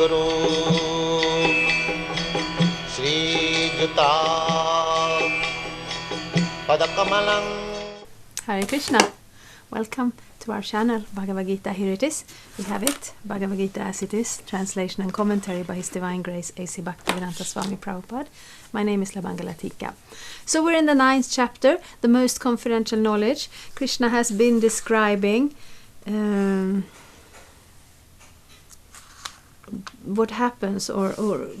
Guru Sri Juta Padakamalang. Hare Krishna. Welcome to our channel, Bhagavad-gita. Here it is. We have it, Bhagavad-gita as it is, translation and commentary by His Divine Grace A.C. Bhaktivedanta Swami Prabhupada. My name is Labangalatika. So we're in the 9th chapter, the most confidential knowledge. Krishna has been describing what happens or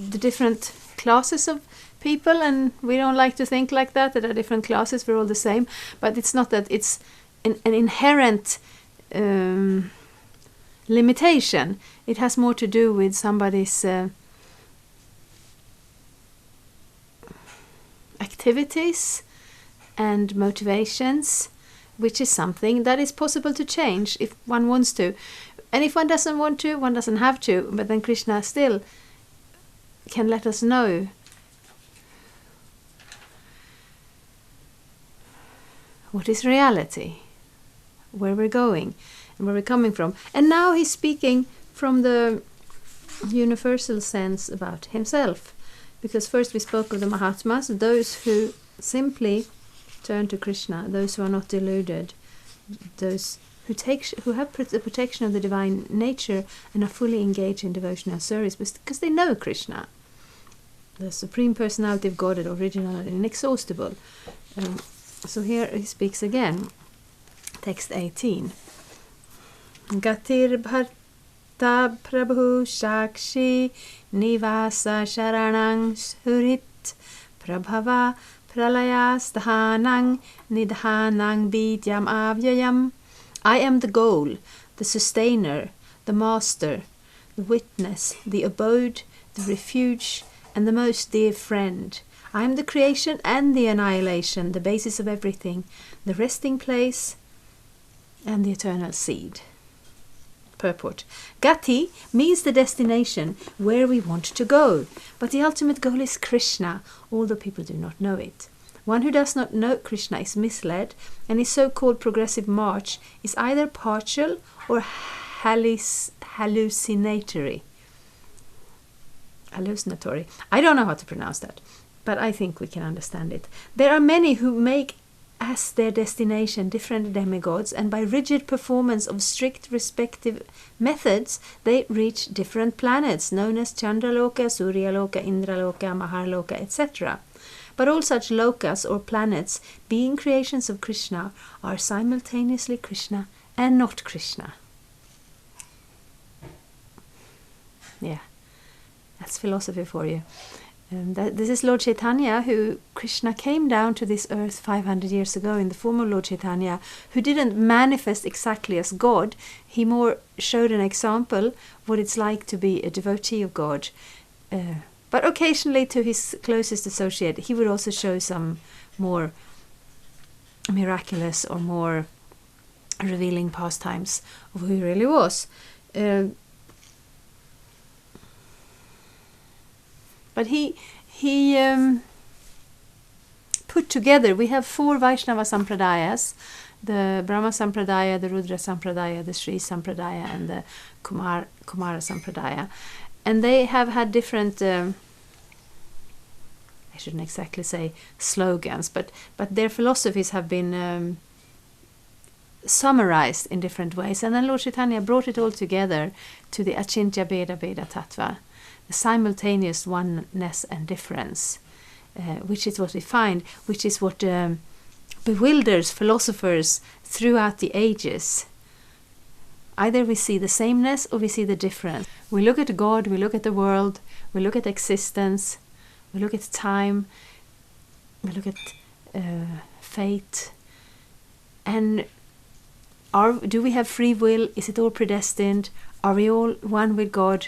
the different classes of people, and we don't like to think like that there are different classes, we're all the same, but it's not that it's an inherent limitation. It has more to do with somebody's activities and motivations, which is something that is possible to change if one wants to. And if one doesn't want to, one doesn't have to, but then Krishna still can let us know what is reality, where we're going, and where we're coming from. And now he's speaking from the universal sense about himself. Because first we spoke of the Mahatmas, those who simply turn to Krishna, those who are not deluded, those who have the protection of the divine nature and are fully engaged in devotional service because they know Krishna, the Supreme Personality of Godhead, original and inexhaustible. So here he speaks again, text 18. Gatir bharta prabhu shakshi nivasa sharanang surit prabhava pralayasthanang nidhanang vidyam avyayam. I am the goal, the sustainer, the master, the witness, the abode, the refuge, and the most dear friend. I am the creation and the annihilation, the basis of everything, the resting place and the eternal seed. Purport. Gati means the destination, where we want to go. But the ultimate goal is Krishna, although people do not know it. One who does not know Krishna is misled, and his so-called progressive march is either partial or hallucinatory. I don't know how to pronounce that, but I think we can understand it. There are many who make as their destination different demigods, and by rigid performance of strict respective methods, they reach different planets, known as Chandraloka, Suryaloka, Indraloka, Maharloka, etc. But all such lokas or planets, being creations of Krishna, are simultaneously Krishna and not Krishna. Yeah, that's philosophy for you. This is Lord Chaitanya, who Krishna came down to this earth 500 years ago in the form of Lord Chaitanya, who didn't manifest exactly as God. He more showed an example what it's like to be a devotee of God. But occasionally to his closest associate, he would also show some more miraculous or more revealing pastimes of who he really was. But he put together, we have 4 Vaishnava Sampradayas, the Brahma Sampradaya, the Rudra Sampradaya, the Sri Sampradaya, and the Kumara Sampradaya. And they have had different, I shouldn't exactly say slogans, but their philosophies have been summarized in different ways. And then Lord Chaitanya brought it all together to the Achintya Bheda Bheda Tattva, the simultaneous oneness and difference, which is what we find, which is what bewilders philosophers throughout the ages. Either we see the sameness or we see the difference. We look at God, we look at the world, we look at existence, we look at time, we look at fate. And do we have free will? Is it all predestined? Are we all one with God?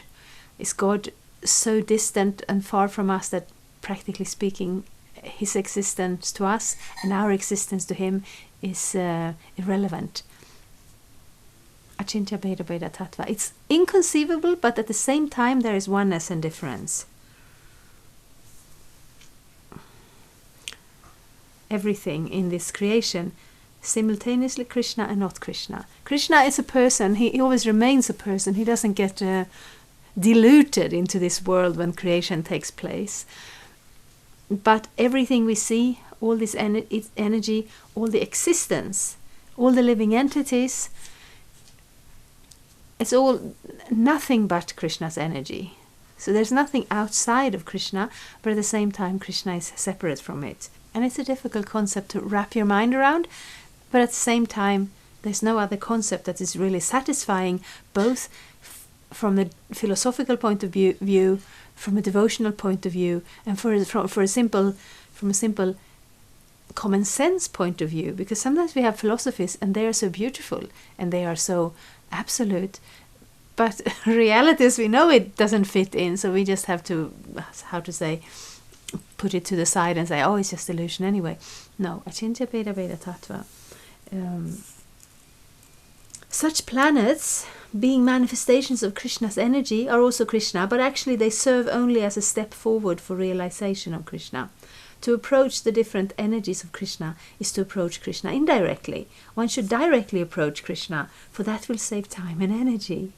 Is God so distant and far from us that, practically speaking, his existence to us and our existence to him is irrelevant? Achintya Bheda Bheda Tattva. It's inconceivable, but at the same time there is oneness and difference. Everything in this creation, simultaneously Krishna and not Krishna. Krishna is a person, he always remains a person, he doesn't get diluted into this world when creation takes place. But everything we see, all this energy, all the existence, all the living entities, it's all nothing but Krishna's energy. So there's nothing outside of Krishna, but at the same time Krishna is separate from it. And it's a difficult concept to wrap your mind around, but at the same time there's no other concept that is really satisfying, both from the philosophical point of view, from a devotional point of view, and from a simple common sense point of view. Because sometimes we have philosophies and they are so beautiful and they are so absolute, but reality, as we know, it doesn't fit in. So we just have to, put it to the side and say, oh, it's just illusion anyway. No, Achintya Bheda Bheda Tattva. Such planets, being manifestations of Krishna's energy, are also Krishna, but actually they serve only as a step forward for realization of Krishna. To approach the different energies of Krishna is to approach Krishna indirectly. One should directly approach Krishna, for that will save time and energy.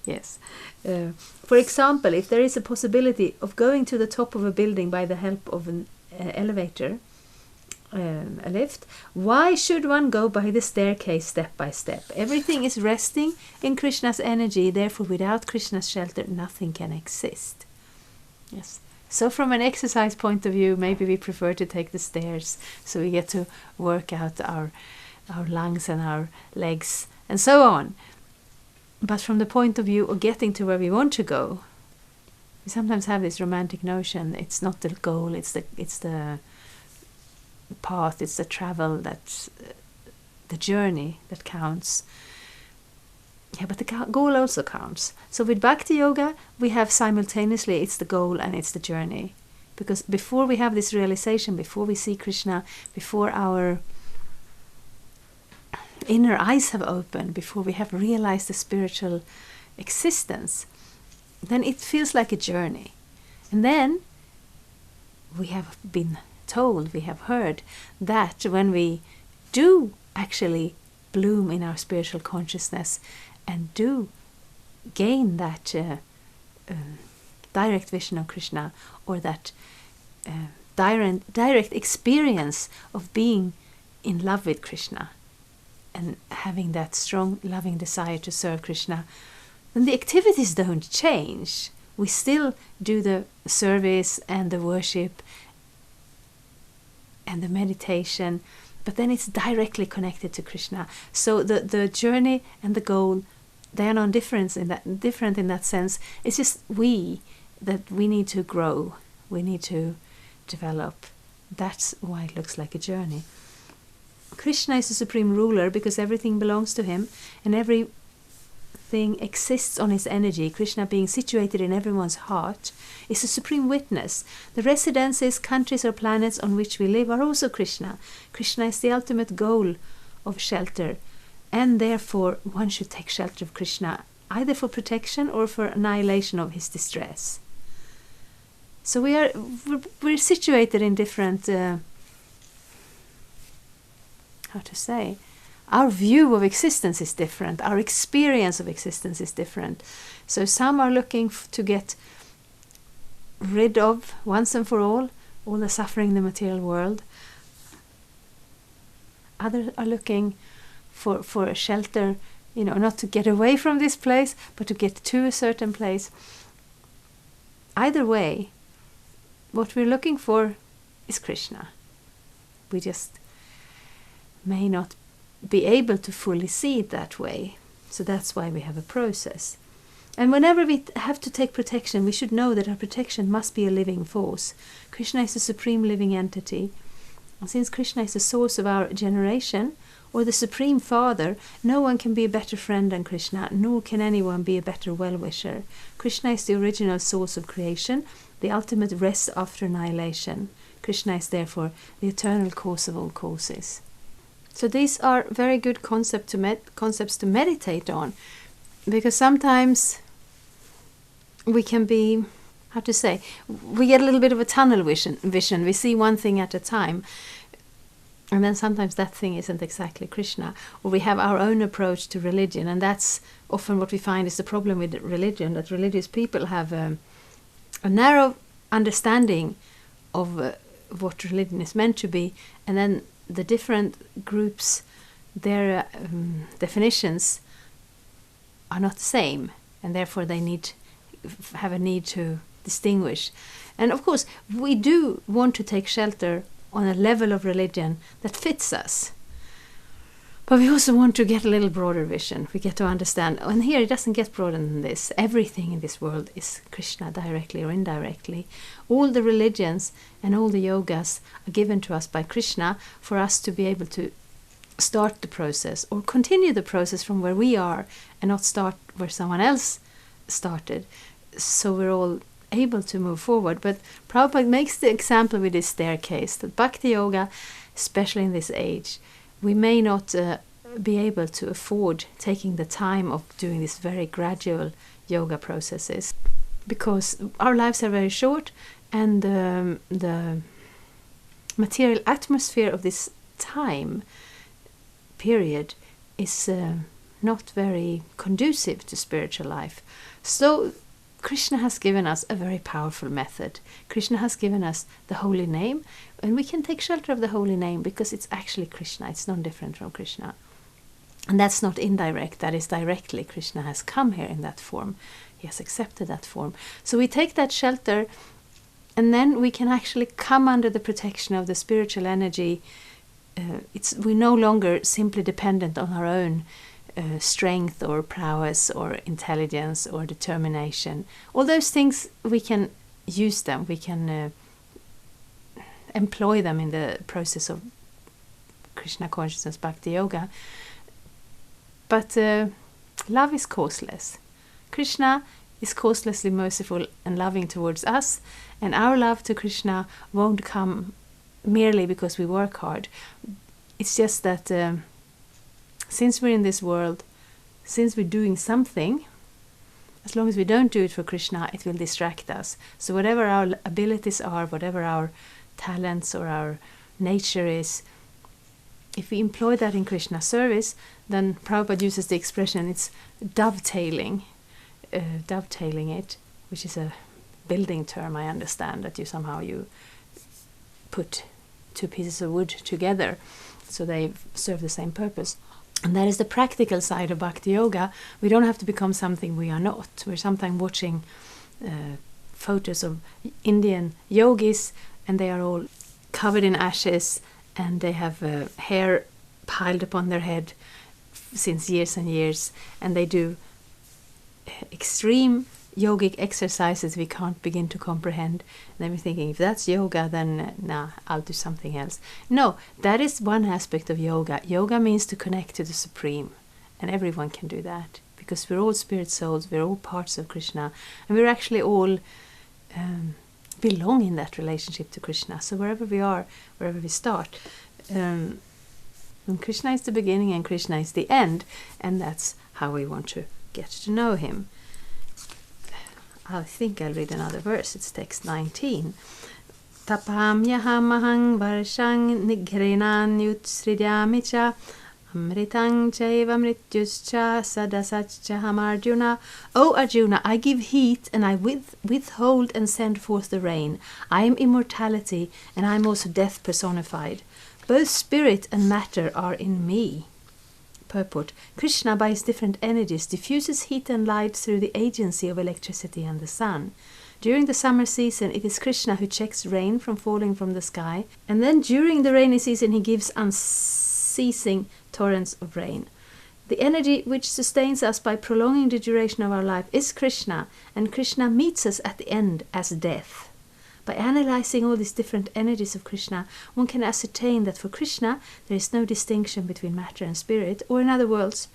Yes. For example, if there is a possibility of going to the top of a building by the help of an elevator, a lift, why should one go by the staircase step by step? Everything is resting in Krishna's energy, therefore without Krishna's shelter nothing can exist. Yes. So from an exercise point of view, maybe we prefer to take the stairs, so we get to work out our lungs and our legs and so on. But from the point of view of getting to where we want to go, we sometimes have this romantic notion, it's not the goal, it's the path, it's the travel, that's the journey that counts. Yeah, but the goal also counts. So with Bhakti Yoga, we have simultaneously it's the goal and it's the journey. Because before we have this realization, before we see Krishna, before our inner eyes have opened, before we have realized the spiritual existence, then it feels like a journey. And then we have been told, we have heard that when we do actually bloom in our spiritual consciousness and do gain that direct vision of Krishna, or that direct experience of being in love with Krishna and having that strong loving desire to serve Krishna, then the activities don't change. We still do the service and the worship and the meditation, but then it's directly connected to Krishna. So the journey and the goal, they are not different in that sense. It's just that we need to grow, we need to develop. That's why it looks like a journey. Krishna is the supreme ruler because everything belongs to him and everything exists on his energy. Krishna, being situated in everyone's heart, is a supreme witness. The residences, countries or planets on which we live are also Krishna. Krishna is the ultimate goal of shelter, and therefore one should take shelter of Krishna either for protection or for annihilation of his distress. So we're situated in different our view of existence is different, our experience of existence is different. So some are looking to get rid of once and for all the suffering in the material world. Others are looking for a shelter, not to get away from this place, but to get to a certain place. Either way, what we're looking for is Krishna. We just may not be able to fully see it that way. So that's why we have a process. And whenever we have to take protection, we should know that our protection must be a living force. Krishna is a supreme living entity. And since Krishna is the source of our generation, or the Supreme Father, no one can be a better friend than Krishna, nor can anyone be a better well-wisher. Krishna is the original source of creation, the ultimate rest after annihilation. Krishna is therefore the eternal cause of all causes. So these are very good concepts to meditate on, because sometimes we can be, we get a little bit of a tunnel vision. We see one thing at a time. And then sometimes that thing isn't exactly Krishna, or we have our own approach to religion, and that's often what we find is the problem with religion, that religious people have a narrow understanding of what religion is meant to be, and then the different groups, their definitions are not the same, and therefore they have a need to distinguish. And of course, we do want to take shelter on a level of religion that fits us. But we also want to get a little broader vision. We get to understand, and here it doesn't get broader than this. Everything in this world is Krishna, directly or indirectly. All the religions and all the yogas are given to us by Krishna for us to be able to start the process or continue the process from where we are and not start where someone else started. So we're all able to move forward. But Prabhupada makes the example with this staircase, that Bhakti Yoga, especially in this age, we may not be able to afford taking the time of doing these very gradual yoga processes, because our lives are very short, and the material atmosphere of this time period is not very conducive to spiritual life. So Krishna has given us a very powerful method. Krishna has given us the holy name, and we can take shelter of the holy name because it's actually Krishna. It's not different from Krishna. And that's not indirect, that is directly. Krishna has come here in that form. He has accepted that form. So we take that shelter, and then we can actually come under the protection of the spiritual energy. We're no longer simply dependent on our own strength or prowess or intelligence or determination. All those things, we can use them, we can employ them in the process of Krishna consciousness, Bhakti Yoga. But love is causeless. Krishna is causelessly merciful and loving towards us, and our love to Krishna won't come merely because we work hard. It's just that since we're in this world, since we're doing something, as long as we don't do it for Krishna, it will distract us. So whatever our abilities are, whatever our talents or our nature is, if we employ that in Krishna service, then Prabhupada uses the expression, it's dovetailing it, which is a building term, I understand, that you put two pieces of wood together so they serve the same purpose. And that is the practical side of Bhakti Yoga. We don't have to become something we are not. We're sometimes watching photos of Indian yogis, and they are all covered in ashes, and they have hair piled upon their head since years and years, and they do extreme yogic exercises we can't begin to comprehend. And then we're thinking, if that's yoga, then I'll do something else. No, that is one aspect of yoga. Yoga means to connect to the Supreme, and everyone can do that, because we're all spirit souls, we're all parts of Krishna, and we're actually all belong in that relationship to Krishna. So wherever we are, wherever we start, and Krishna is the beginning and Krishna is the end, and that's how we want to get to know him. I think I'll read another verse. It's text 19. Tapam yahamahang varshang nigrinan yutsridyami cha amritang chaiva mrityuscha sadasachaham Arjuna. O Arjuna, I give heat and I withhold and send forth the rain. I am immortality and I am also death personified. Both spirit and matter are in me. Purport. Krishna, by his different energies, diffuses heat and light through the agency of electricity and the sun. During the summer season, it is Krishna who checks rain from falling from the sky, and then during the rainy season he gives unceasing torrents of rain. The energy which sustains us by prolonging the duration of our life is Krishna, and Krishna meets us at the end as death. By analyzing all these different energies of Krishna, one can ascertain that for Krishna there is no distinction between matter and spirit, or in other words,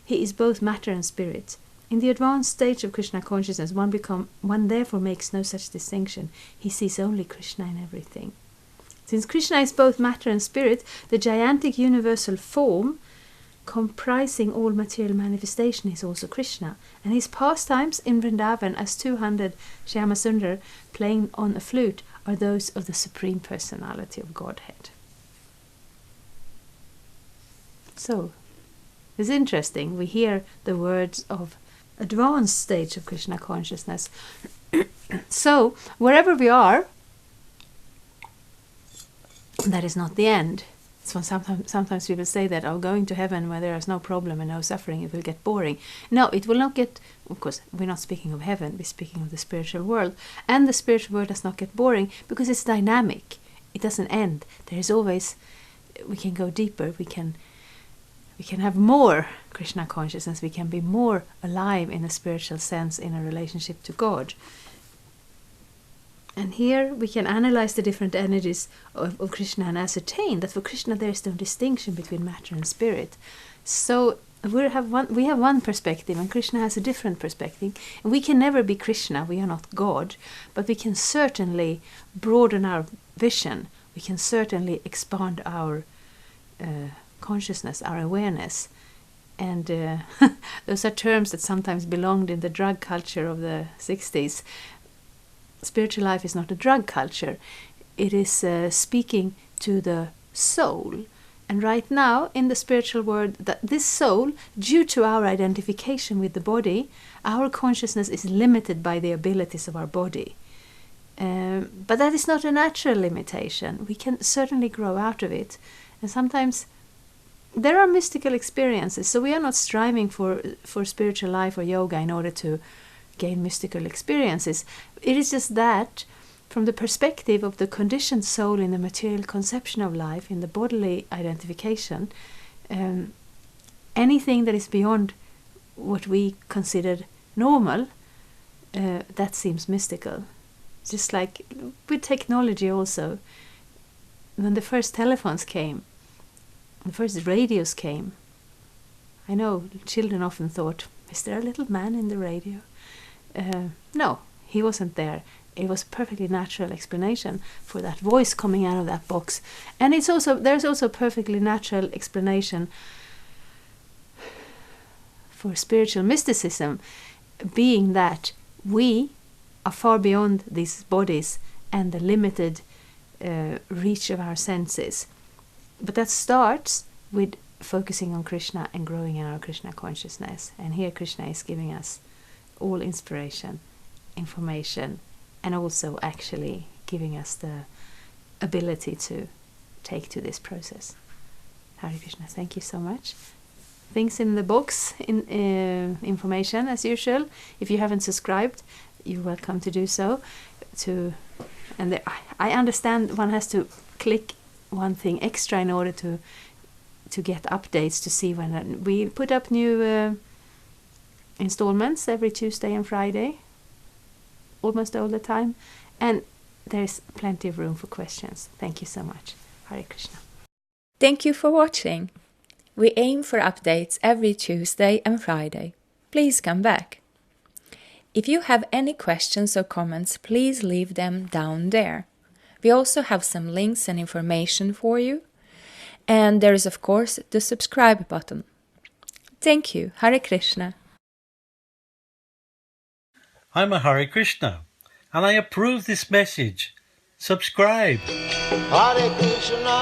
he is both matter and spirit. In the advanced stage of Krishna consciousness, one therefore makes no such distinction. He sees only Krishna in everything. Since Krishna is both matter and spirit, the gigantic universal form comprising all material manifestation is also Krishna, and his pastimes in Vrindavan as 200 Shyamasundar playing on a flute are those of the Supreme Personality of Godhead. So, it's interesting. We hear the words of advanced stage of Krishna consciousness. So, wherever we are, that is not the end. So sometimes people say that, going to heaven where there is no problem and no suffering, it will get boring. No, it will not get, of course, we're not speaking of heaven, we're speaking of the spiritual world. And the spiritual world does not get boring because it's dynamic. It doesn't end. There is always, we can go deeper, we can have more Krishna consciousness, we can be more alive in a spiritual sense in a relationship to God. And here we can analyze the different energies of Krishna and ascertain that for Krishna there is no distinction between matter and spirit. So we have one perspective and Krishna has a different perspective. And we can never be Krishna, we are not God, but we can certainly broaden our vision. We can certainly expand our consciousness, our awareness. And those are terms that sometimes belonged in the drug culture of the 60s. Spiritual life is not a drug culture. It is speaking to the soul. And right now, in the spiritual world, this soul, due to our identification with the body, our consciousness is limited by the abilities of our body. But that is not a natural limitation. We can certainly grow out of it. And sometimes there are mystical experiences. So we are not striving for spiritual life or yoga in order to gain mystical experiences. It is just that from the perspective of the conditioned soul in the material conception of life, in the bodily identification, anything that is beyond what we considered normal, that seems mystical. Just like with technology also, when the first telephones came, the first radios came, I know children often thought, is there a little man in the radio? No, he wasn't there. It was a perfectly natural explanation for that voice coming out of that box. And there's also a perfectly natural explanation for spiritual mysticism, being that we are far beyond these bodies and the limited reach of our senses. But that starts with focusing on Krishna and growing in our Krishna consciousness. And here Krishna is giving us all inspiration, information, and also actually giving us the ability to take to this process. Hare Krishna, thank you so much. Things in the box, information as usual. If you haven't subscribed, you're welcome to do so. I understand one has to click one thing extra in order to get updates, to see when we put up new installments every Tuesday and Friday, almost all the time, and there's plenty of room for questions. Thank you so much. Hare Krishna. Thank you for watching. We aim for updates every Tuesday and Friday. Please come back. If you have any questions or comments, please leave them down there. We also have some links and information for you. And there is, of course, the subscribe button. Thank you. Hare Krishna. I'm a Hare Krishna, and I approve this message. Subscribe. Hare Krishna,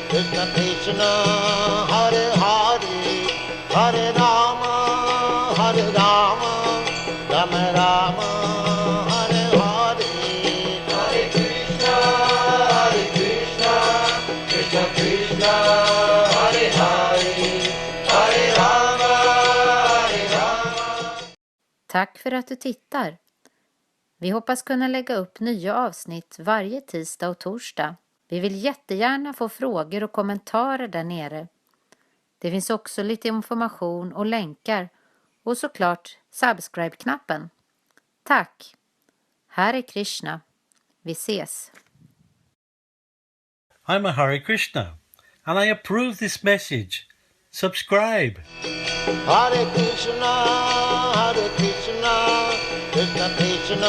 Krishna Krishna, Hare Hare, Hare Rama, Rama Rama, Hare Hare. Hare Krishna, Krishna Krishna, Hare Hare, Hare Rama, Hare Rama. Tack för att du tittar. Vi hoppas kunna lägga upp nya avsnitt varje tisdag och torsdag. Vi vill jättegärna få frågor och kommentarer där nere. Det finns också lite information och länkar och såklart subscribe-knappen. Tack! Här är Krishna. Vi ses! I'm a Hare Krishna, and I approve this message. Subscribe. Hare Krishna, Krishna Krishna,